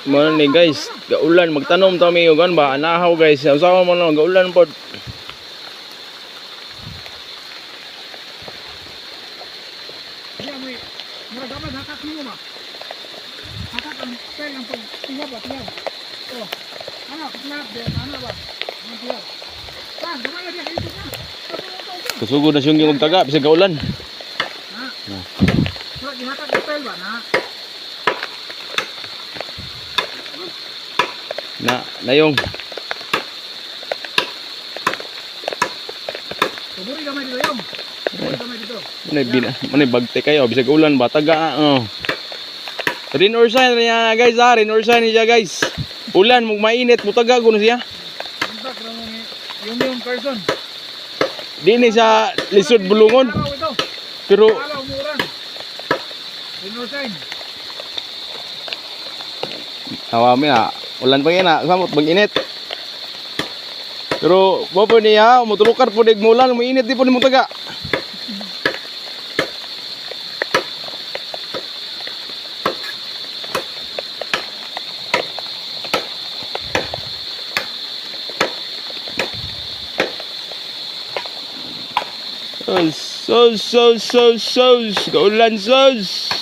Mo ni guys, gaulan magtanom ta mi ugan ba anahaw guys. Usawa mo no gaulan pod. Dia may mura dapat hakat mo ba? Hakat ang pel ang tingab ba tingab. Oh. Ano, tingab din ano ba? Ang tingab. Tan, gamay dia ito na. Kasugod na siyong yung taga bisag gaulan. Ha. Mura gihakat ang pel ba Na yung Buri gamay dito yung. Buri gamay dito. Manay bagte kayo bisag ulan ba taga Rain or shine niya guys ha, rain or shine niya guys. Ulan mong mainit mo taga kuno siya. Impact ra mo yung person. Di ni sa lisod bulungon. Pero Alaw murang. Rain or shine. awami na ulan pa yan samot bang init. Pero bopo niya mutulukar po dig mulan mo init di po ni mo taga. Sos, gaulan sos.